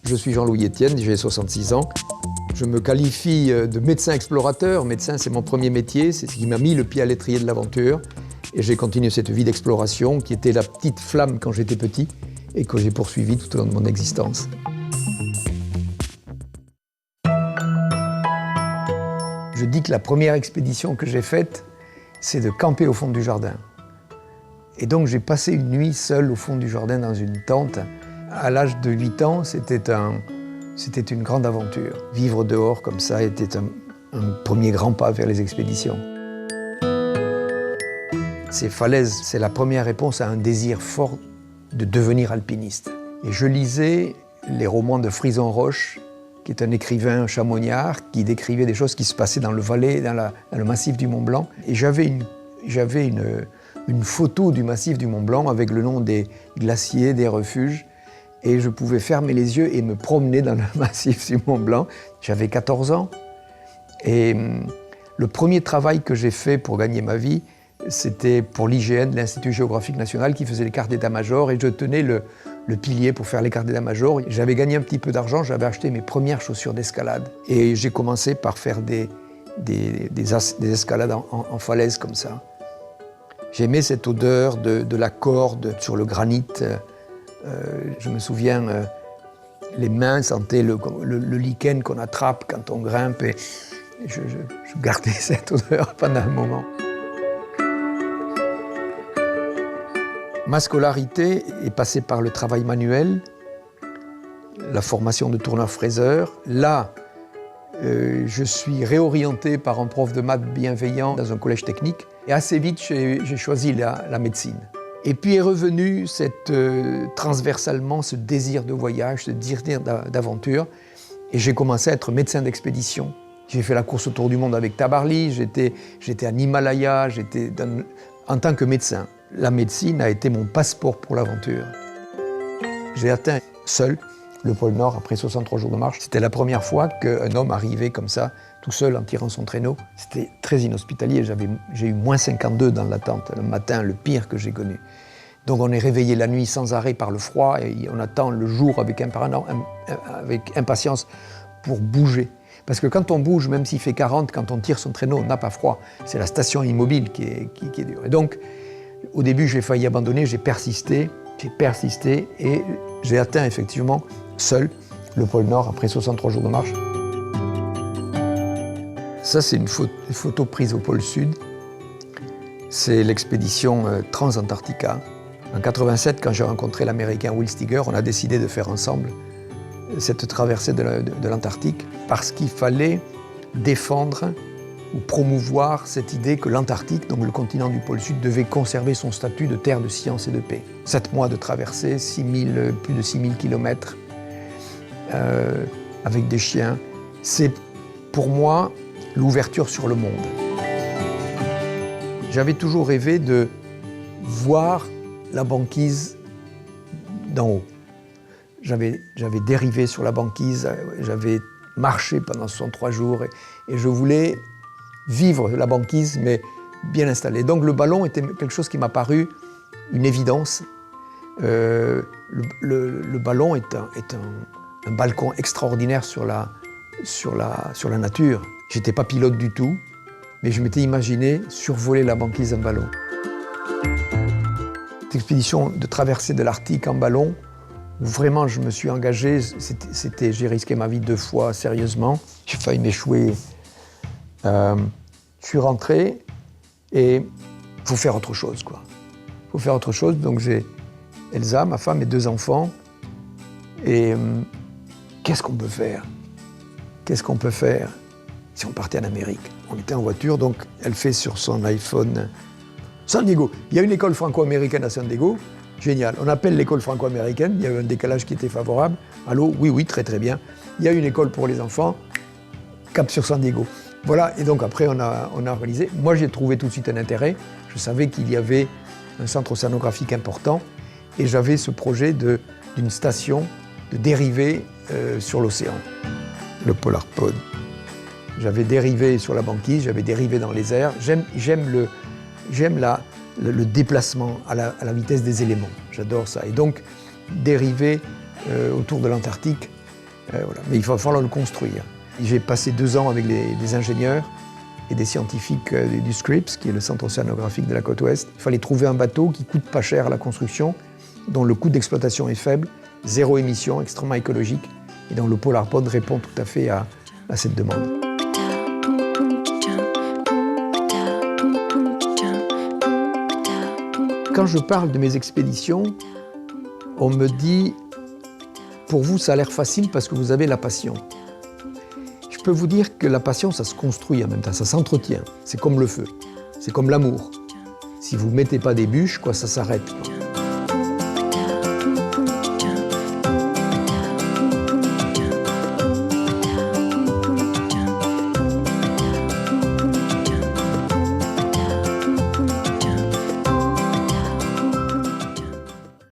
Je suis Jean-Louis Etienne, j'ai 66 ans. Je me qualifie de médecin explorateur. Médecin, c'est mon premier métier, c'est ce qui m'a mis le pied à l'étrier de l'aventure. Et j'ai continué cette vie d'exploration qui était la petite flamme quand j'étais petit et que j'ai poursuivie tout au long de mon existence. Je dis que la première expédition que j'ai faite, c'est de camper au fond du jardin. Et donc j'ai passé une nuit seul au fond du jardin dans une tente. À l'âge de 8 ans, c'était une grande aventure. Vivre dehors comme ça était un premier grand pas vers les expéditions. Ces falaises, c'est la première réponse à un désir fort de devenir alpiniste. Et je lisais les romans de Frison Roche, qui est un écrivain chamonniard, qui décrivait des choses qui se passaient dans le Valais, dans le massif du Mont Blanc. Et j'avais une photo du massif du Mont Blanc avec le nom des glaciers, des refuges. Et je pouvais fermer les yeux et me promener dans le massif du Mont Blanc. J'avais 14 ans. Et le premier travail que j'ai fait pour gagner ma vie, c'était pour l'IGN, l'Institut géographique national, qui faisait les cartes d'état-major. Et je tenais le pilier pour faire les cartes d'état-major. J'avais gagné un petit peu d'argent, j'avais acheté mes premières chaussures d'escalade. Et j'ai commencé par faire des escalades en falaise comme ça. J'aimais cette odeur de la corde sur le granit. Je me souviens, les mains sentaient le lichen qu'on attrape quand on grimpe. Et je gardais cette odeur pendant un moment. Ma scolarité est passée par le travail manuel, la formation de tourneur-fraiseur. Là, je suis réorienté par un prof de maths bienveillant dans un collège technique. Et assez vite, j'ai choisi la médecine. Et puis est revenu transversalement ce désir de voyage, ce désir d'aventure. Et j'ai commencé à être médecin d'expédition. J'ai fait la course autour du monde avec Tabarly, j'étais en Himalaya, en tant que médecin. La médecine a été mon passeport pour l'aventure. J'ai atteint seul le pôle Nord après 63 jours de marche. C'était la première fois qu'un homme arrivait comme ça, tout seul en tirant son traîneau. C'était très inhospitalier, j'ai eu moins 52 dans la tente, le matin, le pire que j'ai connu. Donc on est réveillé la nuit sans arrêt par le froid et on attend le jour avec impatience pour bouger. Parce que quand on bouge, même s'il fait 40, quand on tire son traîneau, on n'a pas froid. C'est la station immobile qui est dure. Et donc, au début, j'ai failli abandonner, j'ai persisté et j'ai atteint effectivement seul le pôle Nord après 63 jours de marche. Ça, c'est une photo prise au pôle Sud. C'est l'expédition Transantarctica. En 87, quand j'ai rencontré l'Américain Will Steger, on a décidé de faire ensemble cette traversée de l'Antarctique parce qu'il fallait défendre ou promouvoir cette idée que l'Antarctique, donc le continent du pôle Sud, devait conserver son statut de terre de science et de paix. 7 mois de traversée, plus de 6000 kilomètres, avec des chiens. C'est pour moi l'ouverture sur le monde. J'avais toujours rêvé de voir la banquise d'en haut. J'avais dérivé sur la banquise, j'avais marché pendant 63 jours et je voulais vivre la banquise, mais bien installée. Donc le ballon était quelque chose qui m'a paru une évidence. Le ballon est un balcon extraordinaire sur la nature. Je n'étais pas pilote du tout, mais je m'étais imaginé survoler la banquise en ballon. Cette expédition de traversée de l'Arctique en ballon, où vraiment je me suis engagé, j'ai risqué ma vie 2 fois sérieusement. J'ai failli m'échouer. Je suis rentré et il faut faire autre chose, quoi. Il faut faire autre chose. Donc j'ai Elsa, ma femme, et 2 enfants. Et qu'est-ce qu'on peut faire? Qu'est-ce qu'on peut faire si on partait en Amérique? On était en voiture, donc elle fait sur son iPhone San Diego. Il y a une école franco-américaine à San Diego. Génial. On appelle l'école franco-américaine. Il y avait un décalage qui était favorable. Allô? Oui, oui, très très bien. Il y a une école pour les enfants. Cap sur San Diego. Voilà, et donc après on a organisé. Moi j'ai trouvé tout de suite un intérêt. Je savais qu'il y avait un centre océanographique important et j'avais ce projet d'une station de dérivée sur l'océan, le Polar Pod. J'avais dérivé sur la banquise, j'avais dérivé dans les airs. J'aime le déplacement à la vitesse des éléments. J'adore ça. Et donc dériver autour de l'Antarctique, Voilà. Mais il va falloir le construire. J'ai passé 2 ans avec des ingénieurs et des scientifiques du Scripps, qui est le centre océanographique de la côte ouest. Il fallait trouver un bateau qui coûte pas cher à la construction, dont le coût d'exploitation est faible, 0 émission, extrêmement écologique, et dont le Polar Pod répond tout à fait à cette demande. Quand je parle de mes expéditions, on me dit « pour vous, ça a l'air facile parce que vous avez la passion ». Je peux vous dire que la passion, ça se construit en même temps, ça s'entretient. C'est comme le feu, c'est comme l'amour. Si vous ne mettez pas des bûches, ça s'arrête.